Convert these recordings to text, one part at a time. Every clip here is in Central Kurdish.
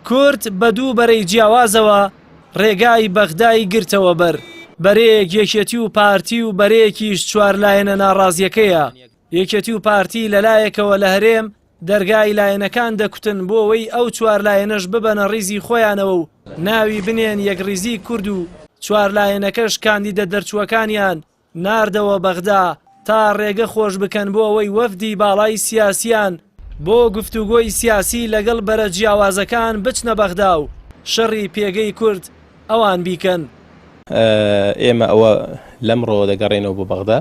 کورد بە دوو بەرەی جیاوازەوە ڕێگای بەغدای گرتەوە بەر بەرەیەک یەکێتی و پارتی و بەرەیەکیش چوارلایەنە ناڕازیەکەیە. یەکێتی و پارتی لەلایەکەوە لە هەرێم دەرگای لایەنەکان دەکوتن بۆ ئەوەی ئەو چوارلایەنەش ببەنە ڕیزی خۆیانەوە و ناوی بنێن یەکڕیزی کورد و چوارلایەنەکەش کاندیدە دەرچووەکانیان ناردەوە بەغدا تا ڕێگە خۆش بکەن بۆ ئەوەی وەفدی باڵای سیاسیان بۆ گفتوگۆی سیاسی لەگەڵ بەرە جیاوازەکان بچنە بەغدا و شەڕی پێگەی کورد ئەوان بیکەن. ئێمە ئەوە لەمڕۆ دەگەڕێنەوە بۆ بەغدا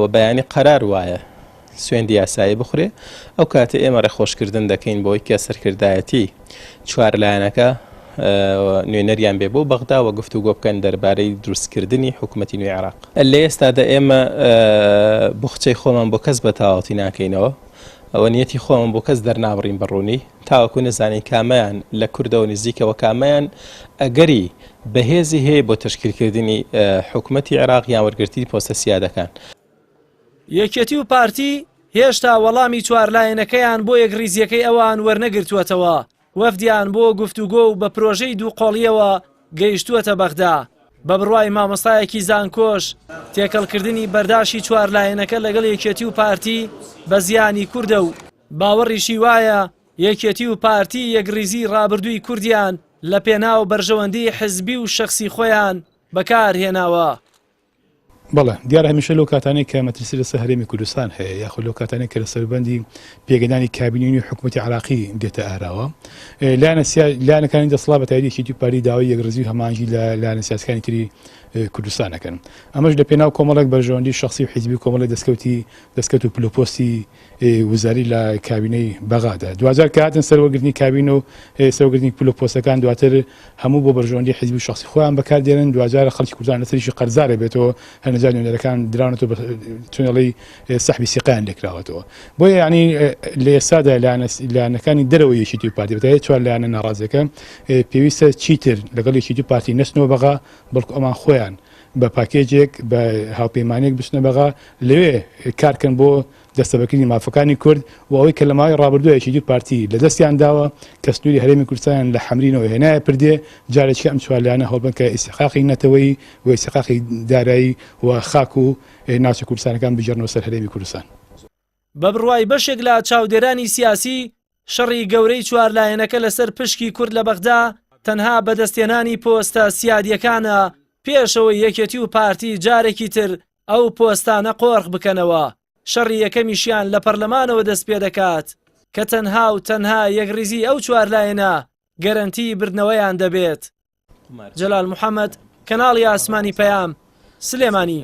و بەیانی قەرار وایە سوێندی یاسایی بخورێ. ئەو کاتە ئێمە ڕێخۆشکردن دەکەین بۆی کە سەرکردایەتی چوارلایەنەکە نوێنەریان بێ بۆ بەغدا و گفتوگۆ بکەن دەربارەی دروستکردنی حکوومەتی نوێی عێراق. لە ئێستادا ئێمە بخچەی خۆمان بۆ کەس بە تاواتی ناکەینەوە، ئەوە نیەتی خۆمان بۆ کەس دەرنابڕین بەڕوونی تاوەکو نەزانین کامەیان لە کوردەوە نزیکەوە کامەیان ئەگەری بەهێزی هەیە بۆ تشکیلکردنی حکوومەتی عێراق یان وەرگرتی پۆستە سیادەکان. یەکێتی و پارتی هێشتا وەڵامی چوارلایەنەکەیان بۆ یەکڕیزیەکەی ئەوان وەرنەگرتووەتەوە. وەفدیان بۆ گفتوگۆ و بە پرۆژەی دووقۆڵیەوە گەیشتووەتە بەغدا. بە بڕوای مامۆستایەکی زانکۆش تێکەڵکردنی بەرداشی چوارلایەنەکە لەگەڵ یەکێتی و پارتی بە زیانی کووردە و باوەڕیشی وایە یەکێتی و پارتی یەکڕیزی ڕابردووی کوردیان لە پێناو بەرژەوەندی حزبی و شەخسی خۆیان بەکارهێناوە. بەڵێ دیارە هەمیشە لەو کاتانەی کە مەترسی لەسەر هەرێمی کوردستان هەیە یاخود لەو کاتانەی کە لە سەربەندی پێگەدانی کابینەی حکوومەتی عێراقی دێتە ئاراوە لایەنەکانی دەسەڵات بە تایبەتی یەکێتی و پارتی داوای یەکڕیزی هەمانجی لە لایەنە سیاسیەکانی تری کوردستانەکەن. ئەمەش لە پێناو کۆمەڵێک بەرژەوەندی شخصی و حیزبی کۆمەڵی دەستکەوت و پلۆپۆستی وزاری لە کابینەی بەغادا. 2000 کە هاتن سەروەگرتنی کابینە و سەروەگرتنی پلۆپۆستەکان دواتر هەموو بۆ بەرژەوەندی حیزبی و شخصی خۆیان بەکاردێنن. 2000 خەڵکی کوردستان لەسەریشی قەرزارە بێتەوە هەرنەجار نوێنەرەکان درانەوە تونێڵی سەحبی سیقیان لێکراوەتەوە. بۆیە یعنی لە ئێستادا لایەنەکانی دەرەوە یەکێتی و پارتی بەتایبەتی چوار لایەنە ناڕازیەکە پێویستە چیتر لەگەڵ یەکێتی و پارتی نەچنەوە بەغا بەڵکو ئەمان خۆیان بە پاکێجێک بە هاوپەیمانێک بچنە بەغا لەوێ کارکەن بۆ دەستەبەکردنی مافەکانی کورد و ئەوەی کە لە ماوەی ڕابردووە یەکێتی و پارتی لە دەستیان داوە کە سنووری هەرێمی کوردستان لە حەمرینەوە هێنایە پردێ جارێکی ئەم چوار لایەنە هەڵبن کە ئیستیحقاقی نەتەوەیی و ئیستیحقاقی دارایی و خاک و ناوچە کوردستانەکان بژێڕنەوە سەر هەرێمی کوردستان. بە بڕوای بەشێک لە چاودێرانی سیاسی شەڕی گەورەی چوارلایەنەکە لەسەر پشکی کورد لە بەغدا تەنها بەدەستێنانی پۆستە سیادیەکانە پێشەوەی یەکێتی و پارتی جارێکی تر ئەو پۆستانە قۆرغ بکەنەوە. شەڕی یەکەمیشیان لە پەرلەمانەوە دەست پێ دەکات کە تەنها و تەنها یەکڕیزی ئەو چوارلایەنە گەرەنتی بردنەوەیان دەبێت. جەلال محەممەد، کەناڵی ئاسمانی پەیام، سلێمانی.